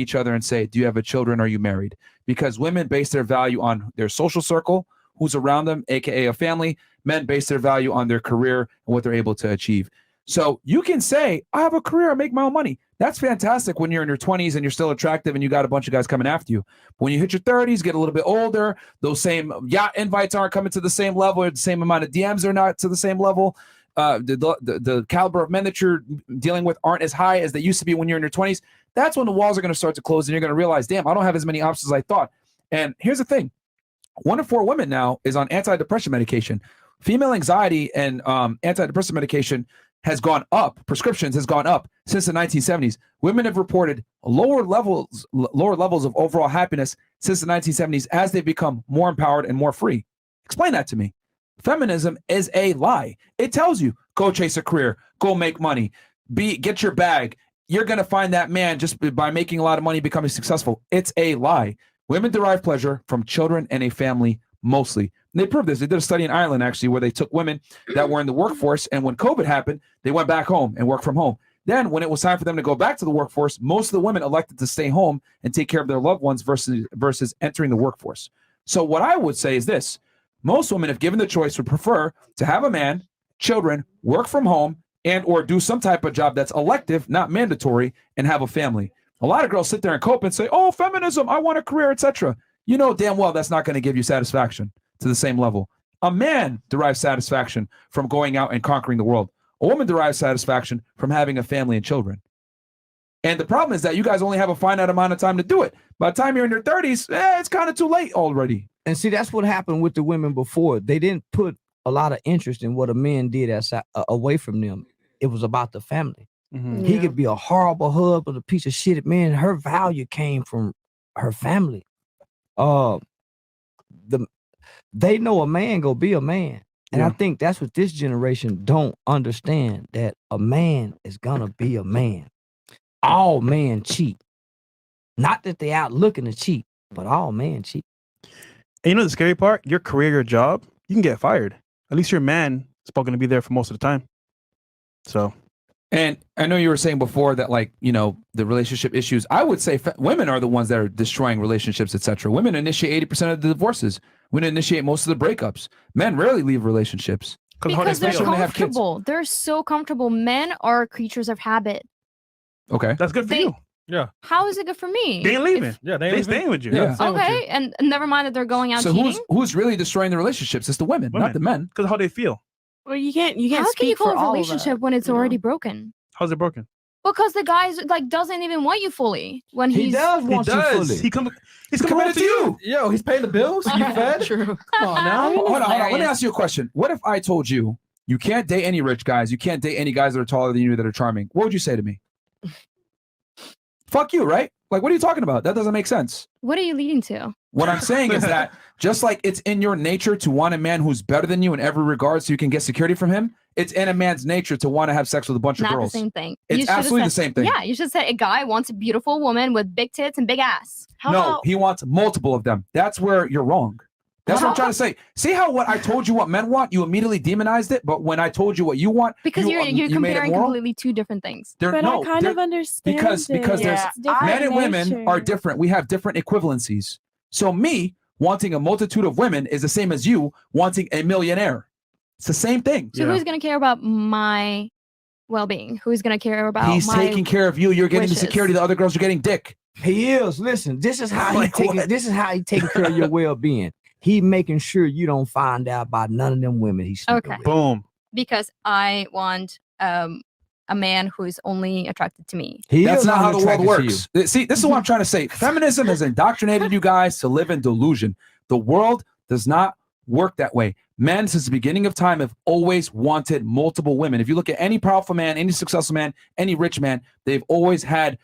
each other and say, do you have a children? Are you married? Because women base their value on their social circle, who's around them, aka a family. Men base their value on their career and what they're able to achieve. So you can say, I have a career, I make my own money. That's fantastic when you're in your 20s and you're still attractive and you got a bunch of guys coming after you. But when you hit your 30s, get a little bit older, those same yacht invites aren't coming to the same level, or the same amount of DMs are not to the same level. The caliber of men that you're dealing with aren't as high as they used to be when you're in your 20s. That's when the walls are going to start to close and you're going to realize, damn, I don't have as many options as I thought. And here's the thing. 1 in 4 women now is on antidepressant medication. Female anxiety and antidepressant medication has gone up. Prescriptions has gone up since the 1970s. Women have reported lower levels of overall happiness since the 1970s as they've become more empowered and more free. Explain that to me. Feminism is a lie. It tells you, go chase a career, go make money, get your bag. You're going to find that man just by making a lot of money, becoming successful. It's a lie. Women derive pleasure from children and a family mostly. And they proved this. They did a study in Ireland, actually, where they took women that were in the workforce, and when COVID happened, they went back home and worked from home. Then when it was time for them to go back to the workforce, most of the women elected to stay home and take care of their loved ones versus entering the workforce. So what I would say is this. Most women, if given the choice, would prefer to have a man, children, work from home, and or do some type of job that's elective, not mandatory, and have a family. A lot of girls sit there and cope and say, oh, feminism, I want a career, etc. You know damn well that's not going to give you satisfaction to the same level. A man derives satisfaction from going out and conquering the world. A woman derives satisfaction from having a family and children. And the problem is that you guys only have a finite amount of time to do it. By the time you're in your 30s, it's kind of too late already. And see, that's what happened with the women before. They didn't put a lot of interest in what a man did away from them. It was about the family. Mm-hmm. He could be a horrible husband, a piece of shit, man. Her value came from her family. They know a man go be a man. And I think that's what this generation don't understand, that a man is gonna be a man. All men cheat. Not that they out looking to cheat, but all men cheat. And you know the scary part? Your career, your job, you can get fired. At least your man is probably going to be there for most of the time. So. And I know you were saying before that, like, you know, the relationship issues. I would say women are the ones that are destroying relationships, etc. Women initiate 80% of the divorces. Women initiate most of the breakups. Men rarely leave relationships. Because they're comfortable. They're so comfortable. Men are creatures of habit. Okay. That's good for you. Yeah. How is it good for me? They ain't leaving. They staying with you. Yeah. Okay, and never mind that they're going out so cheating. who's really destroying the relationships? It's the women, not the men. Because how they feel. Well, you can't. How can you speak for call a all of relationship that, when it's you know? already broken? How's it broken? Because the guy doesn't even want you fully when He he's. does want you fully. He's committed to you. Yo, he's paying the bills. You fed? True. Come on now. Hold on. Let me ask you a question. What if I told you you can't date any rich guys, you can't date any guys that are taller than you that are charming? What would you say to me? Fuck you, right? Like, what are you talking about? That doesn't make sense. What are you leading to? What I'm saying is that just like it's in your nature to want a man who's better than you in every regard so you can get security from him, it's in a man's nature to want to have sex with a bunch of Not girls. the same thing. It's absolutely the same thing. Yeah, you should say a guy wants a beautiful woman with big tits and big ass. No, he wants multiple of them. That's where you're wrong. That's what I'm trying to say. See how what I told you what men want, you immediately demonized it, but when I told you what you want, because you're made it comparing moral? completely two different things. But I kind of understand because there's men and women are different. We have different equivalencies. So me wanting a multitude of women is the same as you wanting a millionaire. It's the same thing. So who's going to care about my well-being? Who's going to care about He's taking care of you. You're getting the security. The other girls are getting dick. He is. Listen, this is how he taking care of your well-being. He making sure you don't find out about none of them women he's sleeping with. Boom. Because I want a man who is only attracted to me. That's not how the world works. See, this is what I'm trying to say. Feminism has indoctrinated you guys to live in delusion. The world does not work that way. Men, since the beginning of time, have always wanted multiple women. If you look at any powerful man, any successful man, any rich man, they've always had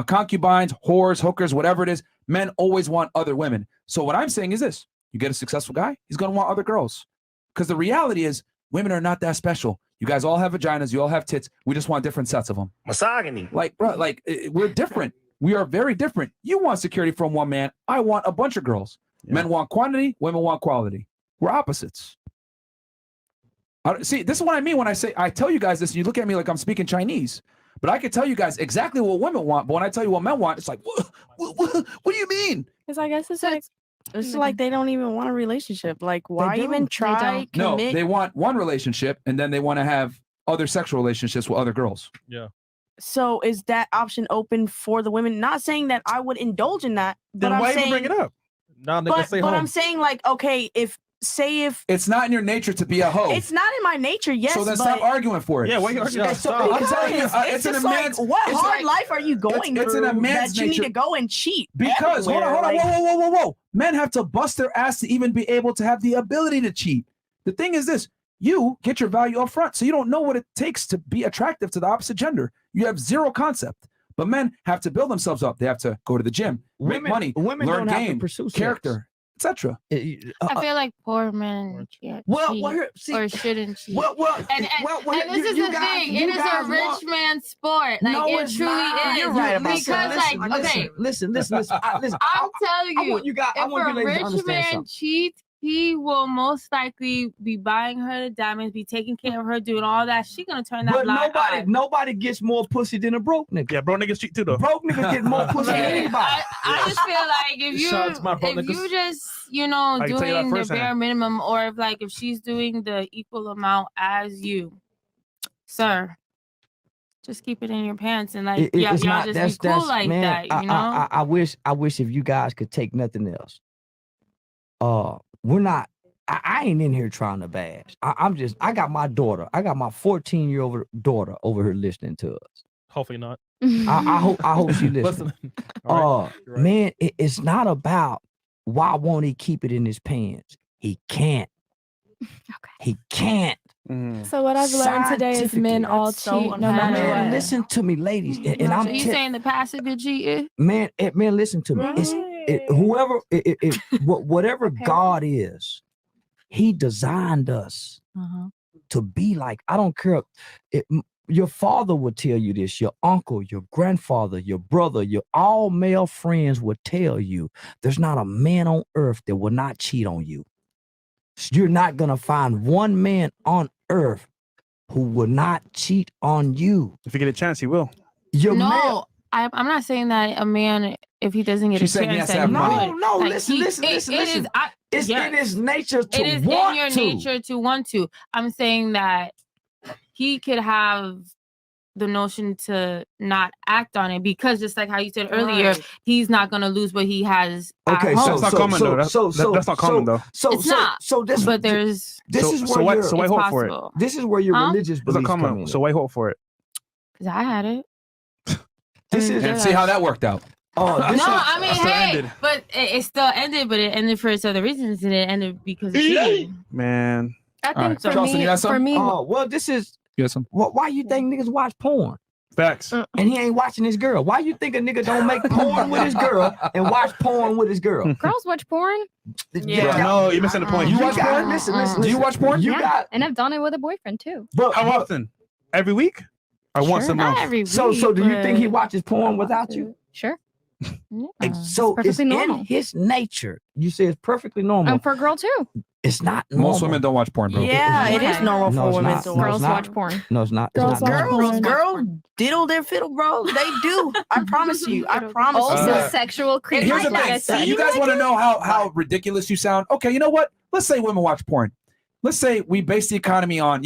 concubines, whores, hookers, whatever it is. Men always want other women. So what I'm saying is this. You get a successful guy, he's going to want other girls. Because the reality is, women are not that special. You guys all have vaginas. You all have tits. We just want different sets of them. Misogyny. Like, bro, we're different. We are very different. You want security from one man. I want a bunch of girls. Yeah. Men want quantity. Women want quality. We're opposites. See, this is what I mean when I say, I tell you guys this, and you look at me like I'm speaking Chinese. But I can tell you guys exactly what women want. But when I tell you what men want, it's like, what do you mean? Because I guess it's So like it's like they don't even want a relationship. Like, why do. even They try? No, Commit? they want one relationship and then they want to have other sexual relationships with other girls. Yeah. So is that option open for the women? Not saying that I would indulge in that, but Then I'm why saying, even bring it up? Now niggas stay home. I'm saying like, okay, if It's not in your nature to be a hoe. it's not in my nature, yes. So then but stop arguing for it. Yeah, why you arguing? Yeah, so stop. I'm telling you, because it's in a just man's. like, what it's hard like- life are you going it's in a through man's that you need nature. to go and cheat? Because hold everywhere? on, Like, whoa. Men have to bust their ass to even be able to have the ability to cheat. The thing is this: you get your value up front, so you don't know what it takes to be attractive to the opposite gender. You have zero concept. But men have to build themselves up. They have to go to the gym, make money, women learn don't have to game, pursue sex. character, etc. I feel like poor men can't Well, cheat well, see, or shouldn't cheat. well, and this is the thing. It is a rich man's sport. Like No, it it's truly not. is. You're right about because that. like okay, listen. I'm telling you, you guys, I if want you a ladies to rich understand man something. cheats, he will most likely be buying her the diamonds, be taking care of her, doing all that. She gonna turn that But blind eye. nobody gets more pussy than a broke nigga. Yeah, bro, niggas cheat too though. Broke niggas get more pussy than anybody. I just feel like if Shout out to my bro you niggas. just I can tell you that doing the firsthand. bare minimum, or if she's doing the equal amount as you, sir, just keep it in your pants and like y'all It's not. just be cool like man, that, you know. I wish if you guys could take nothing else. We're not. I ain't in here trying to bash. I got my daughter. I got my 14-year-old daughter over here listening to us. Hopefully not. I hope she listens. Listen. All right. You're right. Man, it's not about why won't he keep it in his pants. He can't. He can't. so what I've learned today is men Scientifically. all That's so cheat no matter unfair. Man, what. listen to me, ladies, and So I'm you saying the passive is cheating? man, listen to me. Whoever, whatever God is, He designed us to be like. I don't care. Your father would tell you this. Your uncle, your grandfather, your brother, your all male friends would tell you. There's not a man on earth that will not cheat on you. You're not gonna find one man on earth who will not cheat on you. If you get a chance, he will. Your No, I'm not saying that a man, if he doesn't get She's a saying he chance, has to that have he money. would. No, Like, listen. it is. It's yes. in his nature to It is want in your to. nature to want to. I'm saying that he could have the notion to not act on it because just like how you said earlier, Right. he's not gonna lose what he has at Okay, home. That's not common though. That's not common though. It's not. So this, But there's this is where why your, so why it's hope for it? possible. this is where your Huh? religious It's not beliefs come common. in. So why hope for it? because I had it. This is And see how that worked out. this No, is- I mean, still hey, ended. but it still ended, but it ended for its other reasons, and it ended because of cheating. Man, I All think right. for Charleston, you me, got some? for me, well, this is You got some? why you think niggas watch porn facts. and he ain't watching his girl. Why you think a nigga don't make porn with his girl and watch porn with his girl? Girls watch porn, Yeah. No, you're missing the point. You watch porn? Listen. Do you watch porn? You Yeah. got, and I've done it with a boyfriend too. but How often? Every week? Or once a Not month? every week. so do you think he but- watches porn without you? Sure. Yeah, So it's perfectly in normal. his nature. You say it's perfectly normal. And for a girl too. It's not normal. Most women don't watch porn, bro. yeah, it is Okay. normal No, for it's women not. to No, watch. it's Girls not. watch porn. No, it's not. It's Girls not watch normal. porn. Girls diddle their fiddle, bro. They do. I promise you. I promise Also you. sexual Here's the like thing. that. You guys want to know how ridiculous you sound? Okay, you know what? Let's say women watch porn. Let's say we base the economy on,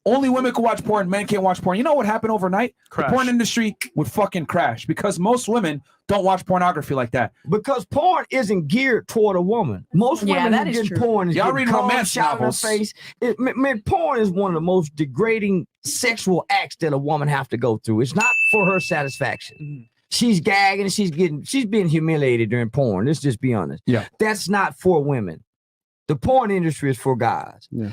only women can watch porn, men can't watch porn. You know what would happen overnight? Crash. The porn industry would fucking crash because most women don't watch pornography like that. Because porn isn't geared toward a woman. Most Yeah, women that who is get true. porn is Y'all getting read cum romance shot in her novels. face. Man, porn is one of the most degrading sexual acts that a woman have to go through. It's not for her satisfaction. She's gagging, she's being humiliated during porn. Let's just be honest. Yeah. That's not for women. The porn industry is for guys. Yeah.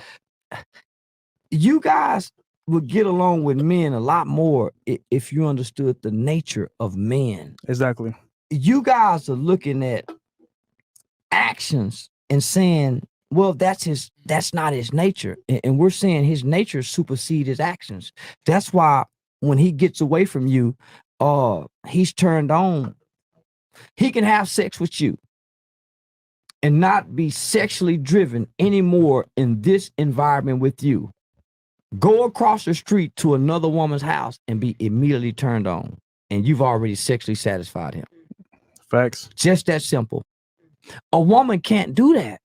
You guys would get along with men a lot more if you understood the nature of men. Exactly. You guys are looking at actions and saying, well, that's not his nature. And we're saying his nature supersedes his actions. That's why when he gets away from you, he's turned on. He can have sex with you and not be sexually driven anymore in this environment with you. Go across the street to another woman's house and be immediately turned on, and you've already sexually satisfied him. Facts. Just that simple. A woman can't do that.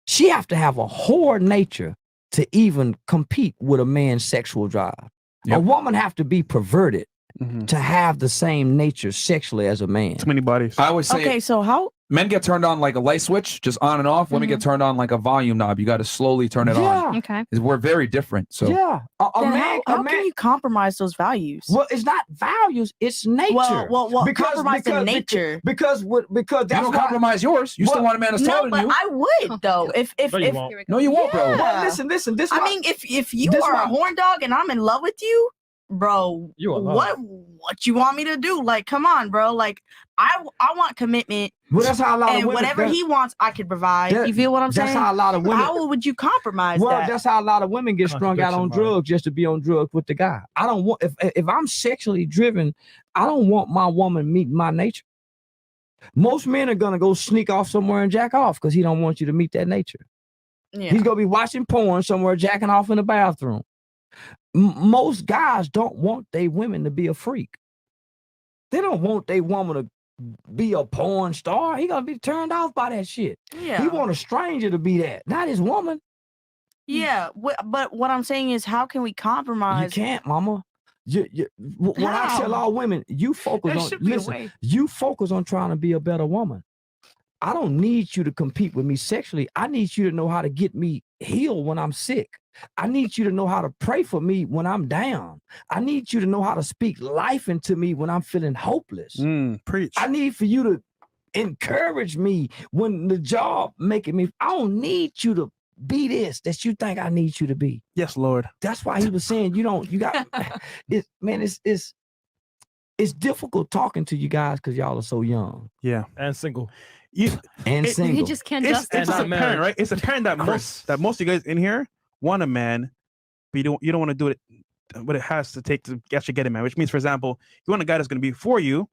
She have to have a whore nature to even compete with a man's sexual drive. Yep. A woman have to be perverted Mhm. to have the same nature sexually as a man. Too many bodies. I always say Okay, so how? men get turned on like a light switch, just on and off. Women get turned on like a volume knob. You got to slowly turn it on. Yeah, Okay. 'Cause we're very different. So yeah. A Then man, how a man. can you compromise those values? Well, it's not values; it's nature. Well, compromise the nature. because you that's don't why. compromise yours. You still Well, want a man that's taller No, than but you. I would though. If No, you won't. No, you won't, bro. Yeah. Well, listen. This. I why- mean, if you this are why- a horn dog and I'm in love with you, bro, You are what you want me to do? Like, come on, bro. Like, I want commitment, well, that's how a lot of and women. whatever he wants, I could provide. that- You feel what I'm That's saying? how a lot of women. How would you compromise Well, that? that's how a lot of women get strung out on Contradiction, Mark. drugs just to be on drugs with the guy. I don't want if I'm sexually driven, I don't want my woman meet my nature. Most men are gonna go sneak off somewhere and jack off because he don't want you to meet that nature. Yeah. He's gonna be watching porn somewhere, jacking off in the bathroom. Most guys don't want their women to be a freak. They don't want their woman to be a porn star. He gonna be turned off by that shit. Yeah. He want a stranger to be that, not his woman. Yeah. But what I'm saying is, how can we You compromise? can't, mama. When I tell How? all women, you focus There on should be a listen. way. You focus on trying to be a better woman. I don't need you to compete with me sexually. I need you to know how to get me healed when I'm sick. I need you to know how to pray for me when I'm down. I need you to know how to speak life into me when I'm feeling hopeless. Preach. I need for you to encourage me when the job making me. I don't need you to be this that you think I need you to be. Yes, Lord. That's why he was saying you got it, man. It's difficult talking to you guys because y'all are so young Yeah. And single. You, and It- single. You just can't it's justify. And not apparent, married. right? It's apparent that Chris. most of you guys in here want a man, but you don't want to do it what it has to take to actually get a man. Which means, for example, you want a guy that's going to be for you,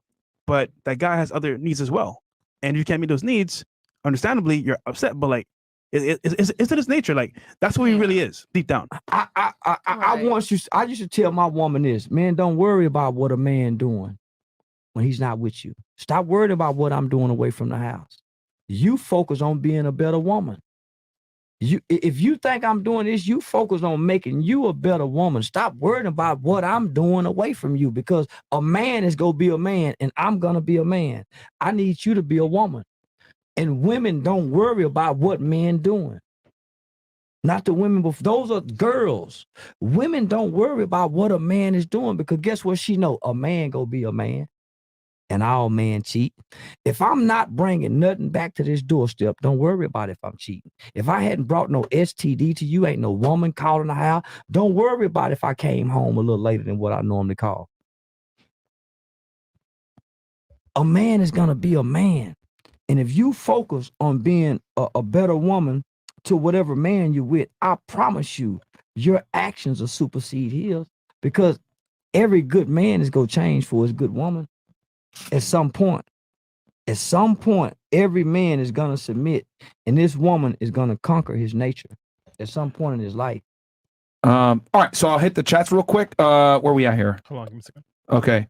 but that guy has other needs as well, and you can't meet those needs. Understandably, you're upset, but like, it's in his nature. Like that's who he really is deep down. I Right. want you. I used to tell my woman this, man. Don't worry about what a man doing when he's not with you. Stop worrying about what I'm doing away from the house. You focus on being a better woman. If you think I'm doing this, you focus on making you a better woman. Stop worrying about what I'm doing away from you, because a man is gonna be a man and I'm gonna be a man. I need you to be a woman. And women don't worry about what men doing. Not the women, but those are girls. Women don't worry about what a man is doing, because guess what she know? A man gonna be a man. And all men cheat. If I'm not bringing nothing back to this doorstep, don't worry about if I'm cheating. If I hadn't brought no STD to you, ain't no woman calling the house, don't worry about if I came home a little later than what I normally call. A man is gonna be a man. And if you focus on being a better woman to whatever man you're with, I promise you, your actions will supersede his, because every good man is gonna change for his good woman. At some point, every man is gonna submit, and this woman is gonna conquer his nature at some point in his life. All right, so I'll hit the chats real quick. Where we at here? Hold on, give me a second. Okay.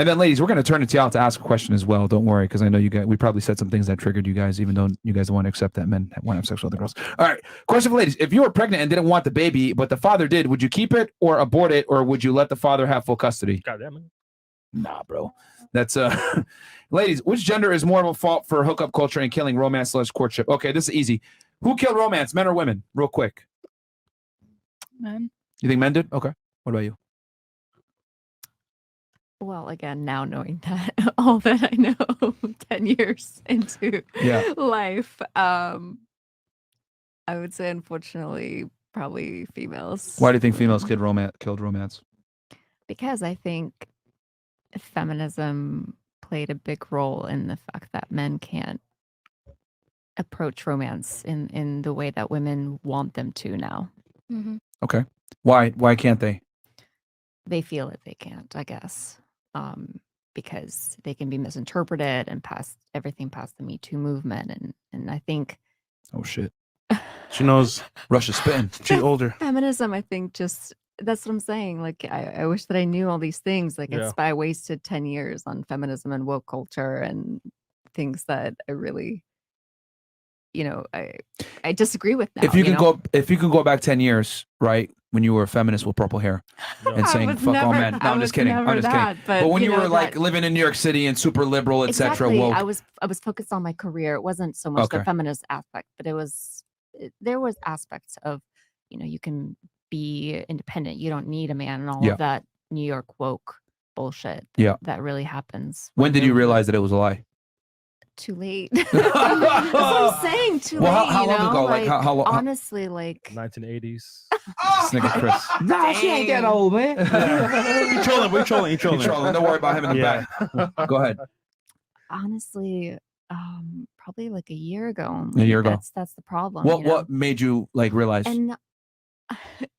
And then, ladies, we're going to turn it to y'all to ask a question as well. Don't worry, because I know you guys. We probably said some things that triggered you guys, even though you guys don't want to accept that men want to have sex with other girls. All right, question for ladies: if you were pregnant and didn't want the baby, but the father did, would you keep it or abort it, or would you let the father have full custody? Goddamn it. Nah, bro. That's ladies. Which gender is more of a fault for hookup culture and killing romance / courtship? Okay, this is easy. Who killed romance, men or women? Real quick. Men. You think men did? Okay. What about you? Well, again, now knowing that all that I know 10 years into Yeah. life, I would say, unfortunately, probably females. Why do you think females killed romance? Because I think feminism played a big role in the fact that men can't approach romance in the way that women want them to now. Okay. Why can't they? They feel that they can't, I guess, because they can be misinterpreted and everything past the Me Too movement. And I think Oh shit. She knows Russia's spitting. she's older. Feminism, I think, just that's what I'm saying. Like, I wish that I knew all these things. Like, Yeah. I wasted 10 years on feminism and woke culture and things that I really, I disagree with now. If you can know? go back 10 years, right, when you were a feminist with purple hair and I saying was fuck all never- men. No, I I'm was just kidding. never I'm just kidding. that, But when you were like that- living in New York City and super liberal, etc., exactly, woke. I was focused on my career. It wasn't so much Okay. the feminist aspect, but there was aspects of, you can be independent. You don't need a man and all Yeah. of that New York woke bullshit. Yeah. That really happens. When did you realize that it was a lie? Too late. That's what I'm saying. Too Well, late. how long ago? Like, how long? Honestly, like 1980s. This nigga Chris. Nah, she ain't that Dang. old, man. We trolling. We trolling. You You trolling. trolling. Don't worry about him in the Yeah. back. Go ahead. honestly, probably like a year ago. A year ago. That's the problem. What made you like realize? And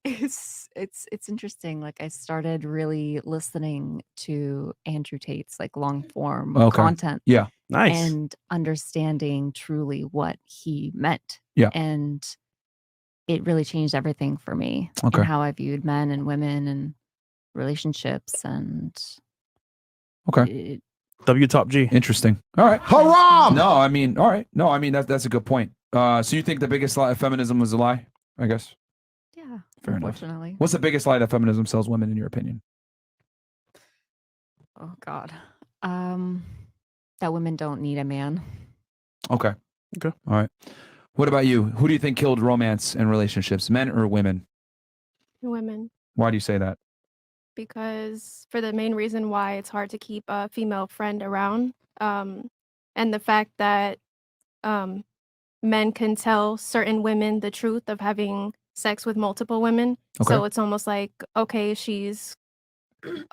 it's interesting. Like, I started really listening to Andrew Tate's like long form Okay. content Nice. and understanding truly what he meant. Yeah. And it really changed everything for me Okay. and how I viewed men and women and relationships and Okay. W top G. Interesting. All right. Haram! No, I mean, all right. No, I mean that's a good point. So you think the biggest lie of feminism was a lie? I guess. yeah, Fair enough. unfortunately. What's the biggest lie that feminism sells women, in your opinion? Oh God. That women don't need a man. Okay. Okay. All right. What about you? Who do you think killed romance and relationships, men or women? Women, Why do you say that? because for the main reason why it's hard to keep a female friend around, and the fact that men can tell certain women the truth of having sex with multiple women. Okay. So it's almost like, okay, she's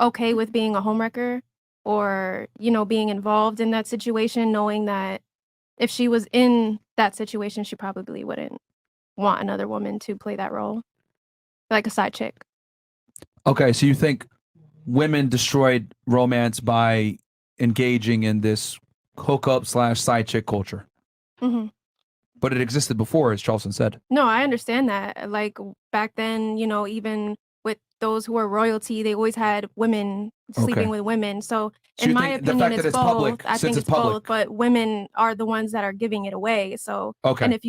okay with being a homewrecker or, being involved in that situation, knowing that if she was in that situation, she probably wouldn't want another woman to play that role, like a side chick. Okay, so you think women destroyed romance by engaging in this hookup / side chick culture, hmm but it existed before, as Charleston said. No, I understand that. Like back then, even with those who were royalty, they always had women sleeping Okay. with women. So, So in you my think the opinion, fact it's that it's both. public, I since think it's it's public. both, but women are the ones that are giving it away. So, Okay. and if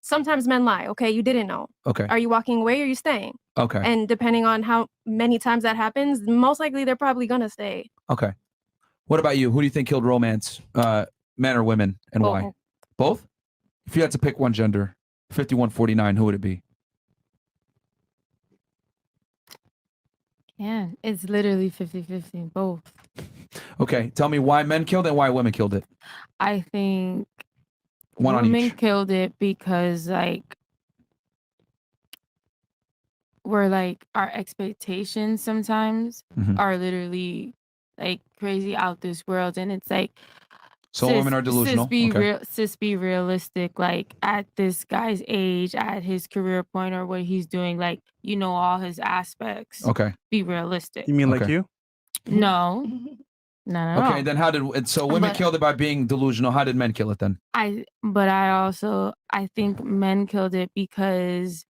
sometimes men lie. Okay, you didn't know. Okay. Are you walking away or are you staying? Okay. And depending on how many times that happens, most likely they're probably gonna stay. Okay. What about you? Who do you think killed romance, men or women, and why? Both. Both? If you had to pick one gender, 51-49, who would it be? Yeah, it's literally 50-50, both. Okay, tell me why men killed it and why women killed it. I think One on women each. killed it because we're our expectations sometimes Mhm. are literally crazy out this world, and it's So women are delusional. Sis, be realistic. At this guy's age, at his career point, or what he's doing, all his aspects. Okay. Be realistic. You mean like Okay. you? No, not at Okay, all. then how did so women But- killed it by being delusional? How did men kill it then? I think men killed it because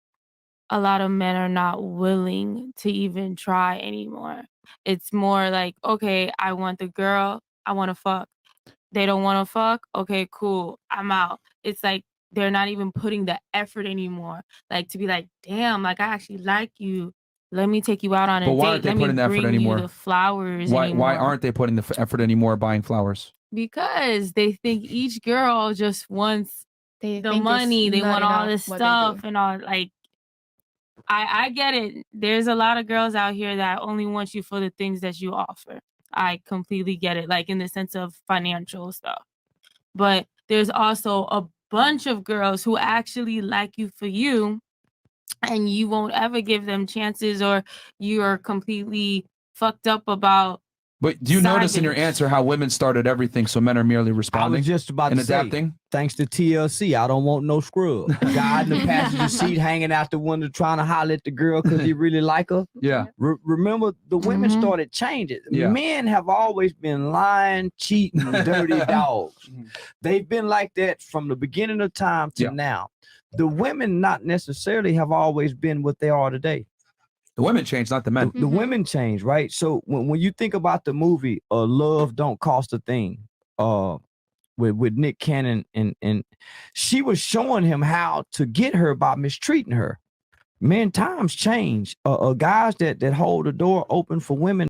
a lot of men are not willing to even try anymore. It's more okay, I want the girl, I want to fuck. They don't want to fuck. Okay, cool. I'm out. It's they're not even putting the effort anymore. To be damn, I actually like you. Let me take you out on a But why date. aren't they Let me putting the effort bring anymore? you the flowers Why anymore. aren't they putting the effort anymore buying flowers? Because they think each girl just wants They the think it's money. They not want all enough this what they stuff do. and all I get it. There's a lot of girls out here that only want you for the things that you offer. I completely get it, in the sense of financial stuff. But there's also a bunch of girls who actually like you for you, and you won't ever give them chances, or you're completely fucked up about But do you notice in your answer how women started everything, so men are merely I responding was just about and to say, adapting? thanks to TLC, I don't want no scrub. Guy in the passenger seat hanging out the window trying to holler at the girl because he really like her. Yeah. Remember, the women Mhm. started changing. Yeah. Men have always been lying, cheating, dirty dogs. They've been like that from the beginning of time to Yeah. now. The women not necessarily have always been what they are today. The women changed, not the men. The women change, right? So when you think about the movie Love Don't Cost a Thing, with Nick Cannon, and she was showing him how to get her by mistreating her. Man, times change. Guys that hold the door open for women